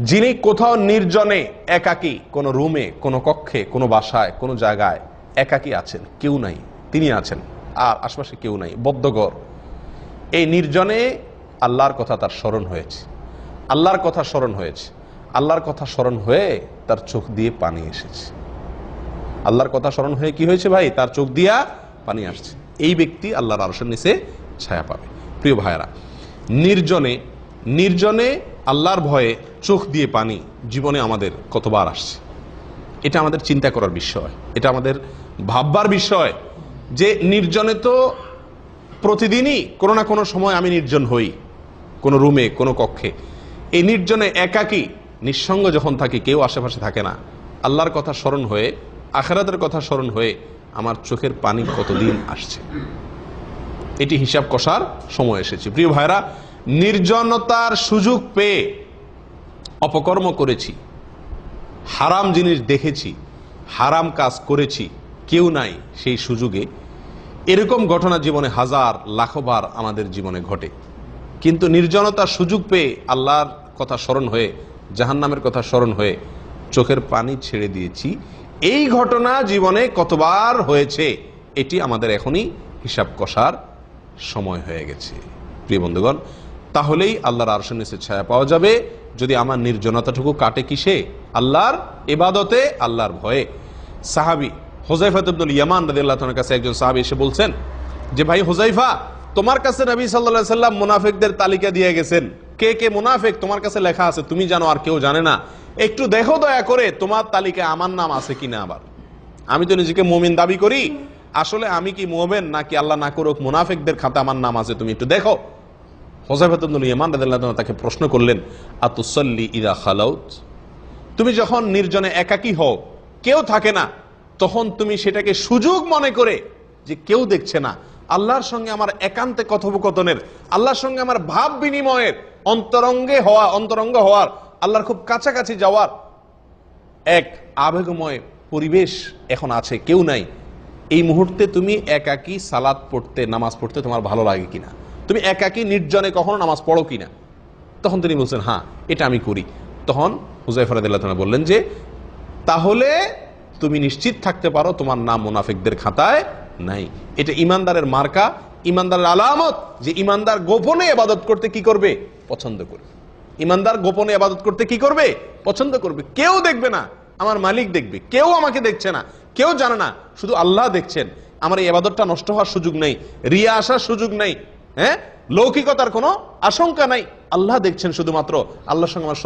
যিনি কোথাও নির্জনে একাকী, কোনো রুমে, কোনো কক্ষে, কোনো বাসায়, কোনো জায়গায় একাকী আছেন, কেউ নাই, তিনি আছেন আর আশপাশে কেউ নাই, বদ্ধঘর, এই নির্জনে আল্লাহর কথা তার স্মরণ হয়েছে, আল্লাহর কথা স্মরণ হয়েছে, আল্লাহর কথা স্মরণ হয়ে তার চোখ দিয়ে পানি এসেছে। আল্লাহর কথা স্মরণ হয়ে কি হয়েছে ভাই? তার চোখ দিয়া পানি আসছে। এই ব্যক্তি আল্লাহর আরশের নিচে ছায়া পাবে। প্রিয় ভাইয়েরা, নির্জনে নির্জনে আল্লাহর ভয়ে চোখ দিয়ে পানি জীবনে আমাদের কতবার আসছে, এটা আমাদের চিন্তা করার বিষয়, এটা আমাদের ভাববার বিষয় যে নির্জনে তো প্রতিদিনই কোনো না কোনো সময় আমি নির্জন হই, কোনো রুমে, কোনো কক্ষে। এই নির্জনে একাকী নিঃসঙ্গ যখন থাকি, কেউ আশেপাশে থাকে না, আল্লাহর কথা স্মরণ হয়ে, আখিরাতের কথা স্মরণ হয়ে আমার চোখের পানি কতদিন আসছে, এটি হিসাব কষার সময় এসেছে। প্রিয় ভাইরা, নির্জনতার সুযোগ পেয়ে অপকর্ম করেছি, হারাম জিনিস দেখেছি, হারাম কাজ করেছি, কেউ নাই সেই সুযোগে, এরকম ঘটনা জীবনে হাজার লাখবার আমাদের জীবনে ঘটে। কিন্তু নির্জনতার সুযোগ পেয়ে আল্লাহর কথা স্মরণ হয়ে, জাহান্নামের কথা স্মরণ হয়ে চোখের পানি ছেড়ে দিয়েছি, এই ঘটনা জীবনে কতবার হয়েছে, এটি আমাদের এখনই হিসাব কষার সময় হয়ে গেছে। প্রিয় বন্ধুগণ, তাহলেই আল্লাহর আরশের নিচে ছায়া পাওয়া যাবে যদি আমার নির্জনতাটুকু কাটে কিসে? আল্লাহর ইবাদতে, আল্লাহর ভয়ে। সাহাবী হুযায়ফা ইবনুল ইয়ামান রাদিয়াল্লাহু তাআলার কাছে একজন সাহাবী এসে বলছেন যে, ভাই হুযায়ফা, তোমার কাছে নবী সাল্লাল্লাহু আলাইহি সাল্লাম মুনাফিকদের তালিকা দিয়ে গেছেন, কে কে মুনাফিক তোমার কাছে লেখা আছে, তুমি জানো আর কেউ জানে না, একটু দেখো দয়া করে তোমার তালিকায় আমার নাম আছে কিনা। আবার আমি তো নিজেকে মুমিন দাবি করি, আসলে আমি কি মুমিন নাকি আল্লাহ না করুক মুনাফিকদের খাতা আমার নাম আছে, তুমি একটু দেখো। হুযায়ফা ইবনুল ইয়ামান রাদিয়াল্লাহু তাআলা তাকে প্রশ্ন করলেন, আতুসাল্লি ইযা খালাউত, তুমি যখন নির্জনে একাকী হও, কেউ থাকে না, তখন তুমি সেটাকে সুযোগ মনে করে যে কেউ দেখছে না, আল্লাহর সঙ্গে আমার একান্তে কথোপকথনের, আল্লাহর সঙ্গে আমার ভাব বিনিময়ের, অন্তরঙ্গ হওয়ার, আল্লাহর খুব কাছাকাছি যাওয়ার এক আবেগময় পরিবেশ এখন আছে, কেউ নাই, এই মুহূর্তে তুমি একাকী সালাত পড়তে, নামাজ পড়তে তোমার ভালো লাগে কিনা, তুমি একাকী নির্জনে কখনো নামাজ পড়ো কিনা? তখন তিনি বলছেন, হ্যাঁ, এটা আমি করি। তখন হুযায়ফা রাদিয়াল্লাহু তাআলা বললেন যে, তাহলে তুমি নিশ্চিত থাকতে পারো তোমার নাম মুনাফিকদের খাতায় নাই। এটা ইমানদারের মার্কা, ইমানদারের আলামত যে ইমানদার গোপনে ইবাদত করতে কি করবে? পছন্দ করবে। ইমানদার গোপনে ইবাদত করতে কি করবে? পছন্দ করবে। কেউ দেখবে না, আমার মালিক দেখবে, কেউ আমাকে দেখছে না, কেউ জানে না, শুধু আল্লাহ দেখছেন। আমার এই ইবাদতটা নষ্ট হওয়ার সুযোগ নেই, রিয়া আসার সুযোগ নেই, হ্যাঁ, লৌকিকতার কোনো আশঙ্কা নাই, আল্লাহ দেখছেন শুধুমাত্র। আল্লাহর সঙ্গে আমার